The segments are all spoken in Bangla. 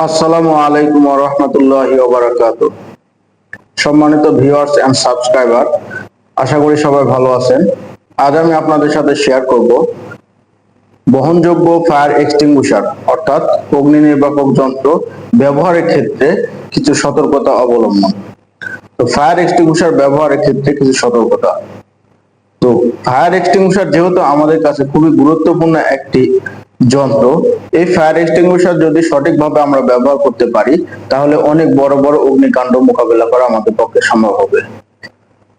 আসসালামু আলাইকুম ওয়া রাহমাতুল্লাহি ওয়া বারাকাতুহু। সম্মানিত ভিউয়ার্স এন্ড সাবস্ক্রাইবার, আশা করি সবাই ভালো আছেন। আজ আমি আপনাদের সাথে শেয়ার করব বহনযোগ্য ফায়ার এক্সটিংগুইশার অর্থাৎ অগ্নি নির্বাপক যন্ত্র ব্যবহারের ক্ষেত্রে কিছু সতর্কতা অবলম্বন। তো ফায়ার এক্সটিংগুইশার ব্যবহারের ক্ষেত্রে কিছু সতর্কতা। তো ফায়ার এক্সটিংগুইশার যেহেতু আমাদের কাছে খুবই গুরুত্বপূর্ণ একটি যন্ত্র, এই ফায়ার এক্সটিংগুইশার যদি সঠিকভাবে আমরা ব্যবহার করতে পারি তাহলে অনেক বড় বড় অগ্নিকাণ্ড মোকাবেলা করা আমাদের পক্ষে সম্ভব হবে।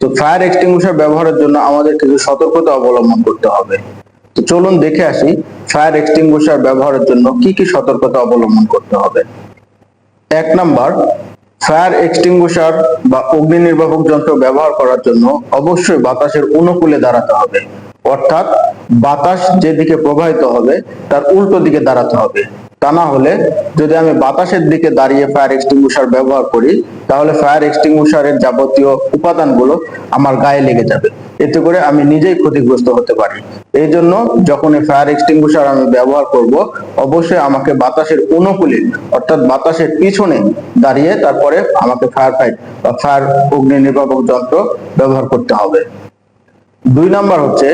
তো ফায়ার এক্সটিংগুইশার ব্যবহারের জন্য আমাদের কিছু সতর্কতা অবলম্বন করতে হবে। তো চলুন দেখে আসি ফায়ার এক্সটিংগুইশার ব্যবহারের জন্য কি কি সতর্কতা অবলম্বন করতে হবে। 1 নাম্বার, ফায়ার এক্সটিংগুইশার বা অগ্নি নির্বাপক যন্ত্র ব্যবহার করার জন্য অবশ্যই বাতাসের অনুকূলে দাঁড়াতে হবে, অর্থাৎ বাতাস যেদিকে প্রবাহিত হবে তার উল্টো দিকে দাঁড়াতে হবে। তা না হলে যদি আমি বাতাসের দিকে দাঁড়িয়ে ফায়ার এক্সটিংগুইশার ব্যবহার করি তাহলে ফায়ার এক্সটিংগুইশারের যাবতীয় উপাদানগুলো আমার গায়ে লেগে যাবে, এতে করে আমি নিজেই ক্ষতিগ্রস্ত হতে পারি। এই জন্য যখন এই ফায়ার এক্সটিংগুইশার আমি ব্যবহার করব অবশ্যই আমাকে বাতাসের অনুকূলে অর্থাৎ বাতাসের পিছনে দাঁড়িয়ে তারপরে আমাকে ফায়ার ফাইট বা ফায়ার অগ্নি নির্বাপক যন্ত্র ব্যবহার করতে হবে। 2 নাম্বার হচ্ছে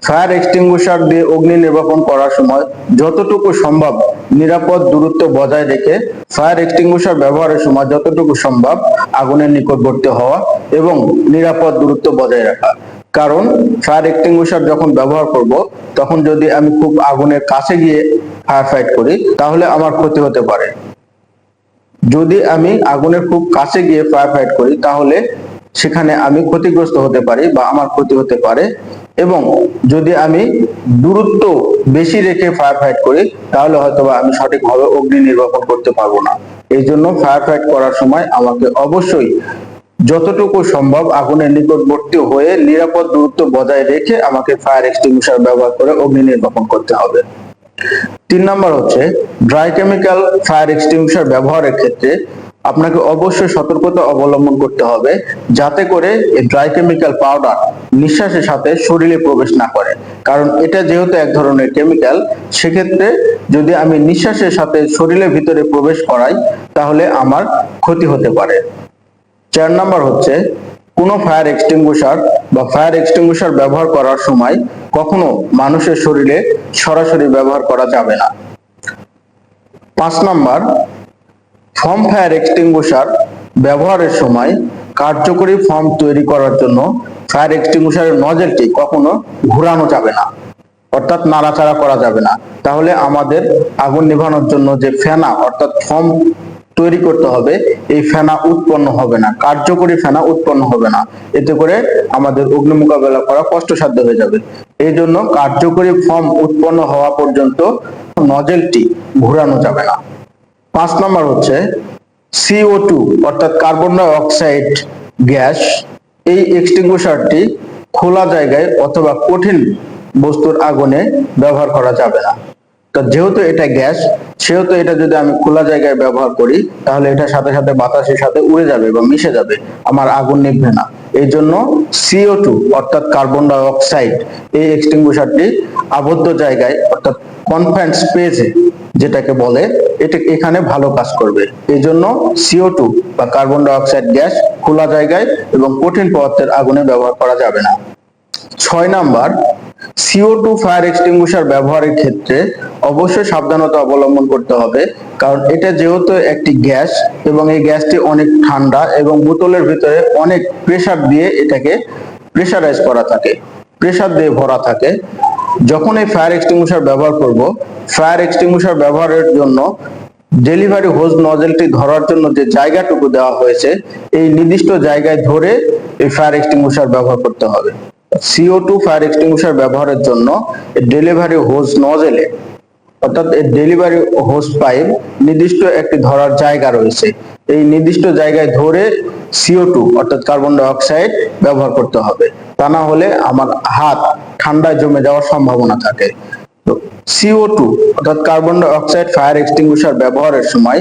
ফায়ার এক্সটিংগুইশার দিয়ে অগ্নি নির্বাপন করার সময় যতটুকু সম্ভব নিরাপদ দূরত্ব বজায় রেখে ফায়ার এক্সটিংগুইশার ব্যবহারের সময় যতটুকু সম্ভব আগুনের নিকটবর্তী হওয়া এবং নিরাপদ দূরত্ব বজায় রাখা। কারণ ফায়ার এক্সটিংগুইশার যখন ব্যবহার করব তখন যদি আমি খুব আগুনের কাছে গিয়ে ফায়ার ফাইট করি তাহলে আমার ক্ষতি হতে পারে। যদি আমি আগুনের খুব কাছে গিয়ে ফায়ার ফাইট করি তাহলে সেখানে আমি ক্ষতিগ্রস্ত হতে পারি বা আমার ক্ষতি হতে পারে, এবং যদি আমি দূরত্ব বেশি রেখে ফায়ার ফাইট করি তাহলে হয়তোবা আমি সঠিকভাবে অগ্নি নির্বাপন করতে পারবো না। এই জন্য ফায়ার ফাইট করার সময় আমাকে অবশ্যই যতটুকু সম্ভব আগুনের নিকটবর্তী হয়ে নিরাপদ দূরত্ব বজায় রেখে আমাকে ফায়ার এক্সটিংগুইশার ব্যবহার করে অগ্নি নির্বাপন করতে হবে। 3 নাম্বার হচ্ছে ড্রাই কেমিক্যাল ফায়ার এক্সটিংগুইশার ব্যবহারের ক্ষেত্রে আপনাকে অবশ্যই সতর্কতা অবলম্বন করতে হবে যাতে করে এই ড্রাই কেমিক্যাল পাউডার নিঃশ্বাসের সাথে শরীরে প্রবেশ না করে। কারণ এটা যেহেতু এক ধরনের কেমিক্যাল, সেক্ষেত্রে যদি আমি নিঃশ্বাসের সাথে শরীরের ভিতরে প্রবেশ করাই তাহলে আমার ক্ষতি হতে পারে। 4 নাম্বার হচ্ছে কোনো ফায়ার এক্সটিংগুইশার বা ফায়ার এক্সটিংগুইশার ব্যবহার করার সময় কখনো মানুষের শরীরে সরাসরি ব্যবহার করা যাবে না। 5 নাম্বার, ফোম ফায়ার এক্সটিংগুইশার ব্যবহারের সময় কার্যকরী ফোম তৈরি করার জন্য ফায়ার এক্সটিংগুইশারের নজেলটি কখনো ঘোরানো যাবে না, অর্থাৎ নাড়াচাড়া করা যাবে না। তাহলে আমাদের আগুন নেভানোর জন্য যে ফেনা অর্থাৎ ফোম তৈরি করতে হবে এই ফেনা উৎপন্ন হবে না, কার্যকরী ফেনা উৎপন্ন হবে না। এতে করে আমাদের অগ্নি মোকাবেলা করা কষ্টসাধ্য হয়ে যাবে। এই জন্য কার্যকরী ফোম উৎপন্ন হওয়া পর্যন্ত নজেলটি ঘোরানো যাবে না। 5 নাম্বার হচ্ছে CO2 অর্থাৎ কার্বন ডাই অক্সাইড গ্যাস, এই এক্সটিংগুইশারটি খোলা জায়গায় অথবা কঠিন বস্তুর আগুনে ব্যবহার করা যাবে না। তো যেহেতু এটা গ্যাস, সেহেতু এটা যদি আমি খোলা জায়গায় ব্যবহার করি তাহলে এটা সাথে সাথে বাতাসের সাথে উড়ে যাবে বা মিশে যাবে, আমার আগুন নিভবে না। এই জন্য CO2 অর্থাৎ কার্বন ডাই অক্সাইড এই এক্সটিংগুইশারটি আবদ্ধ জায়গায় অর্থাৎ কনফাইন্ড স্পেসে যেটাকে বলে এটা এখানে ভালো কাজ করবে। এই জন্য CO2 বা কার্বন ডাই অক্সাইড গ্যাস খোলা জায়গায় এবং কঠিন পদার্থের আগুনে ব্যবহার করা যাবে না। 6 নাম্বার, CO2 ফায়ার এক্সটিংগুইশার ব্যবহারের ক্ষেত্রে অবশ্যই সাবধানতা অবলম্বন করতে হবে, কারণ এটা যেহেতু একটি গ্যাস এবং এই গ্যাসটি অনেক ঠান্ডা এবং বোতলের ভিতরে অনেক প্রেসার দিয়ে এটাকে প্রেসারাইজ করা থাকে, প্রেসার দিয়ে ভরা থাকে। যখন এই ফায়ার এক্সটিংগুইশার ব্যবহার করব, ফায়ার এক্সটিংগুইশার ব্যবহারের জন্য ডেলিভারি হোজ নজেলটি ধরার জন্য যে জায়গাটুকু দেওয়া হয়েছে এই নির্দিষ্ট জায়গায় ধরে এই ফায়ার এক্সটিংগুইশার ব্যবহার করতে হবে। CO2 ফায়ার এক্সটিংগুইশার ব্যবহারের জন্য ডেলিভারি হোজ নজেলে অর্থাৎ ডেলিভারি হোজ পাইপ নির্দিষ্ট একটি ধরার জায়গা রয়েছে, এই নির্দিষ্ট জায়গায় ধরে CO2 অর্থাৎ কার্বন ডাই অক্সাইড ব্যবহার করতে হবে। তা না হলে আমার হাত ঠান্ডায় জমে যাওয়ার সম্ভাবনা থাকে। তো CO2 অর্থাৎ carbon die oxide fire extinguisher ব্যবহারের সময়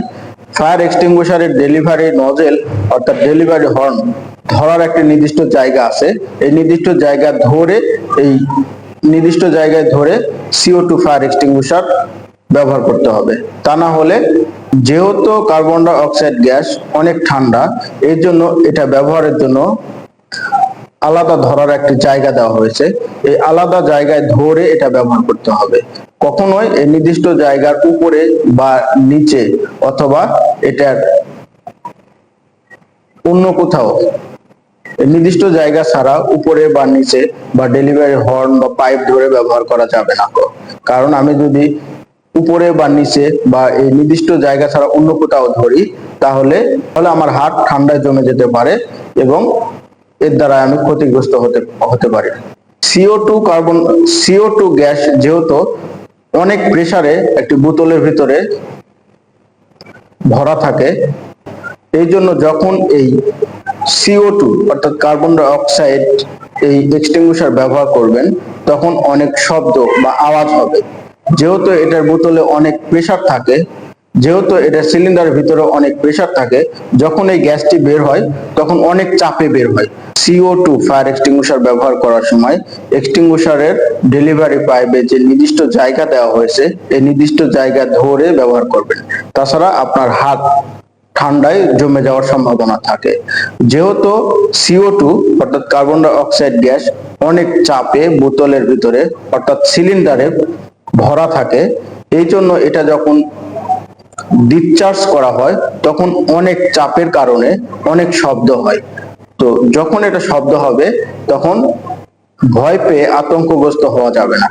ফায়ার এক্সটিংগুইশারের ডেলিভারি নজেল অর্থাৎ ডেলিভারি হর্ন ধরার একটি নির্দিষ্ট জায়গা আছে, এই নির্দিষ্ট জায়গা ধরে এই নির্দিষ্ট জায়গায় ধরে CO2 ফায়ার এক্সটিংগুইশার ব্যবহার করতে হবে। তা না হলে যেহেতু কার্বন ডাই অক্সাইড গ্যাস অনেক ঠান্ডা, এই জন্য এটা ব্যবহারের জন্য আলাদা ধরার একটি জায়গা দেওয়া হয়েছে। এই আলাদা জায়গায় ধরে এটা ব্যবহার করতে হবে। কখনোই এই নির্দিষ্ট জায়গার উপরে বা নিচে অথবা এটার অন্য কোথাও নির্দিষ্ট জায়গা ছাড়া উপরে বা নিচে বা ডেলিভারি হর্ন বা পাইপ ধরে ব্যবহার করা যাবে না। কারণ আমি যদি উপরে বা নিচে বা এই নির্দিষ্ট জায়গা ছাড়া অন্য কোথাও ধরি তাহলে আমার হাত ঠান্ডায় জমে যেতে পারে এবং এর দ্বারা আমি ক্ষতিগ্রস্ত হতে পারি। CO2 গ্যাস যেহেতু অনেক প্রেসারে একটি বোতলের ভিতরে ভরা থাকে, এই জন্য যখন এই CO2 অর্থাৎ কার্বন ডাই অক্সাইড এই এক্সটিংগুইশার ব্যবহার করবেন তখন অনেক শব্দ বা আওয়াজ হবে। যেহেতু এটার বোতলে অনেক প্রেসার থাকে, যেহেতু এটা সিলিন্ডারের ভিতরে অনেক প্রেসার থাকে, যখন এই গ্যাসটি বের হয় তখন অনেক চাপে বের হয়। CO2 ফায়ার এক্সটিংগুইশার ব্যবহার করার সময় এক্সটিংগুইশারের ডেলিভারি পাইপে যে নির্দিষ্ট জায়গা দেওয়া হয়েছে এই নির্দিষ্ট জায়গা ধরে ব্যবহার করবেন। তাছাড়া আপনার হাত ঠান্ডায় জমে যাওয়ার সম্ভাবনা থাকে। যেহেতু CO2 অর্থাৎ কার্বন ডাই অক্সাইড গ্যাস অনেক চাপে বোতলের ভিতরে অর্থাৎ সিলিন্ডারে ভরা থাকে, এই জন্য এটা যখন ডিসচার্জ করা হয় তখন অনেক চাপের কারণে অনেক শব্দ হয়। তো যখন এটা শব্দ হবে তখন ভয় পেয়ে আতঙ্কগ্রস্ত হওয়া যাবে না।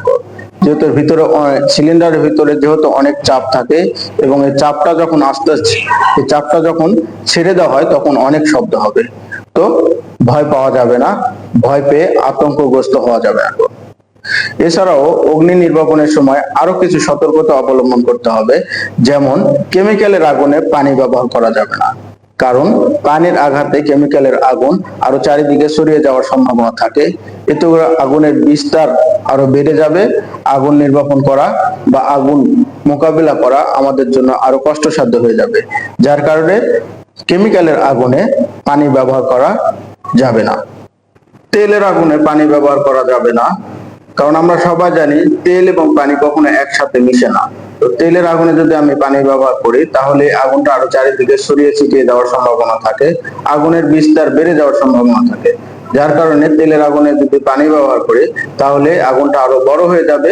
যেহেতু ভিতরে সিলিন্ডারের ভিতরে যেহেতু অনেক চাপ থাকে এবং এই চাপটা যখন এই চাপটা যখন ছেড়ে দেওয়া হয় তখন অনেক শব্দ হবে। তো ভয় পাওয়া যাবে না, ভয় পেয়ে আতঙ্কগ্রস্ত হওয়া যাবে না। এছাড়াও অগ্নি নির্বাপনের সময় আরো কিছু সতর্কতা অবলম্বন করতে হবে, যেমন কেমিক্যালের আগুনে পানি ব্যবহার করা যাবে না। কারণ পানির আঘাতে কেমিক্যালের আগুন আরো চারিদিকে ছড়িয়ে যাওয়ার সম্ভাবনা থাকে। এতে আগুনের বিস্তার আরো বেড়ে যাবে। আগুন নির্বাপন করা বা আগুন মোকাবিলা করা আমাদের জন্য আরো কষ্টসাধ্য হয়ে যাবে। যার কারণে কেমিক্যালের আগুনে পানি ব্যবহার করা যাবে না। তেলের আগুনে পানি ব্যবহার করা যাবে না, কারণ আমরা সবাই জানি তেল এবং পানি কখনো একসাথে মিশে না। তো তেলের আগুনে যদি আমি পানি ব্যবহার করি তাহলে আগুনটা আরো চারিদিকে ছড়িয়ে ছিটিয়ে যাওয়ার সম্ভাবনা থাকে, আগুনের বিস্তার বেড়ে যাওয়ার সম্ভাবনা থাকে। যার কারণে তেলের আগুনে যদি পানি ব্যবহার করি তাহলে আগুনটা আরো বড় হয়ে যাবে।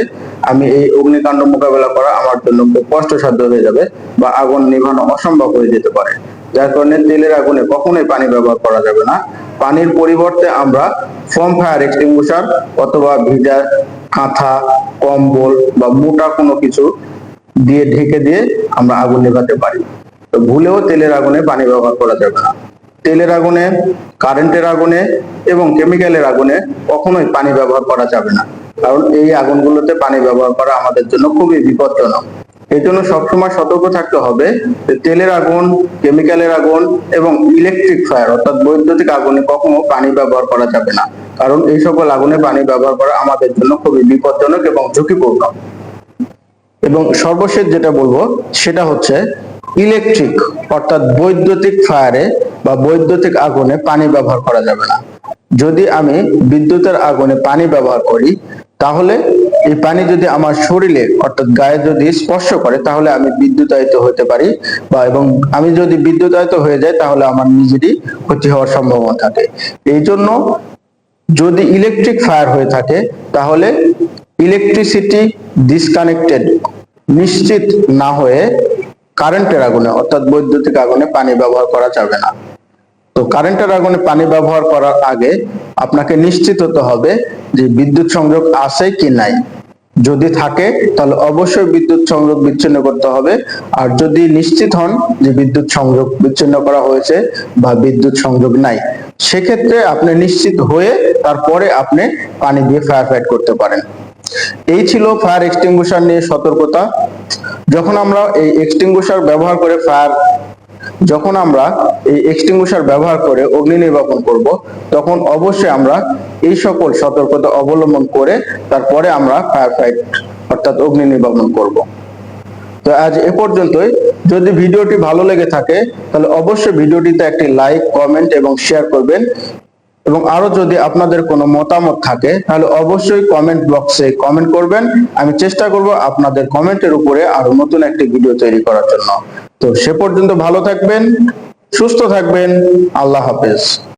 আমি এই অগ্নিকাণ্ড মোকাবেলা করা আমার জন্য খুব কষ্টসাধ্য হয়ে যাবে বা আগুন নিভানো অসম্ভব হয়ে যেতে পারে। যার কারণে তেলের আগুনে কখনোই পানি ব্যবহার করা যাবে না। পানির পরিবর্তে আমরা ফোম ফায়ার এক্সটিংগুইশার অথবা ভিজা কাঁথা, কম্বল বা মোটা কোনো কিছু দিয়ে ঢেকে দিয়ে আমরা আগুন নেভাতে পারি। তো ভুলেও তেলের আগুনে পানি ব্যবহার করা যাবে না। তেলের আগুনে, কারেন্টের আগুনে এবং কেমিক্যালের আগুনে কখনোই পানি ব্যবহার করা যাবে না, কারণ এই আগুনগুলোতে পানি ব্যবহার করা আমাদের জন্য খুবই বিপজ্জনক। এই জন্য সবসময় সতর্ক থাকতে হবে যে তেলের আগুন, কেমিক্যালের আগুন এবং ইলেকট্রিক ফায়ার অর্থাৎ বৈদ্যুতিক আগুনে কখনো পানি ব্যবহার করা যাবে না, কারণ এই সকল আগুনে পানি ব্যবহার করা আমাদের জন্য খুবই বিপজ্জনক এবং ঝুঁকিপূর্ণ। এবং সর্বশেষ যেটা বলবো সেটা হচ্ছে ইলেকট্রিক অর্থাৎ বৈদ্যুতিক ফায়ারে বা বৈদ্যুতিক আগুনে পানি ব্যবহার করা যাবে না। যদি আমি বিদ্যুতের আগুনে পানি ব্যবহার করি তাহলে এই পানি যদি আমার শরীরে অর্থাৎ গায়ে যদি স্পর্শ করে তাহলে আমি বিদ্যুতায়িত হতে পারি এবং আমি যদি বিদ্যুতায়িত হয়ে যাই তাহলে আমার নিজেরই ক্ষতি হওয়ার সম্ভাবনা থাকে। এই জন্য যদি ইলেকট্রিক ফায়ার হয়ে থাকে তাহলে ইলেকট্রিসিটি ডিসকানেক্টেড নিশ্চিত না হয়ে কারেন্টের আগুনে অর্থাৎ বৈদ্যুতিক আগুনে পানি ব্যবহার করা যাবে না। তো কারেন্টের আগুনে পানি ব্যবহার করার আগে আপনাকে নিশ্চিত হতে হবে যে বিদ্যুৎ সংযোগ আছে কি নাই। যদি থাকে তাহলে অবশ্যই বিদ্যুৎ সংযোগ বিচ্ছিন্ন করতে হবে। আর যদি নিশ্চিত হন যে বিদ্যুৎ সংযোগ বিচ্ছিন্ন করা হয়েছে বা বিদ্যুৎ সংযোগ নাই, সেক্ষেত্রে আপনি নিশ্চিত হয়ে তারপরে আপনি পানি দিয়ে ফায়ার ফাইট করতে পারেন। এই ছিল ফায়ার এক্সটিংগুইশার নিয়ে সতর্কতা। যখন আমরা এই এক্সটিংগুইশার ব্যবহার করে অগ্নি নির্বাপন করব তখন অবশ্যই আমরা এই সকল সতর্কতা অবলম্বন করে তারপরে আমরা ফায়ার ফাইট অর্থাৎ অগ্নি নির্বাপন করব। তো আজ এ পর্যন্তই। যদি ভিডিওটি ভালো লেগে থাকে তাহলে অবশ্যই ভিডিওটিতে একটি লাইক, কমেন্ট এবং শেয়ার করবেন। এবং আরো যদি আপনাদের কোনো মতামত থাকে তাহলে অবশ্যই কমেন্ট বক্সে কমেন্ট করবেন। আমি চেষ্টা করব আপনাদের কমেন্টের উপরে আরো নতুন একটি ভিডিও তৈরি করার জন্য। তো সে পর্যন্ত ভালো থাকবেন, সুস্থ থাকবেন। আল্লাহ হাফেজ।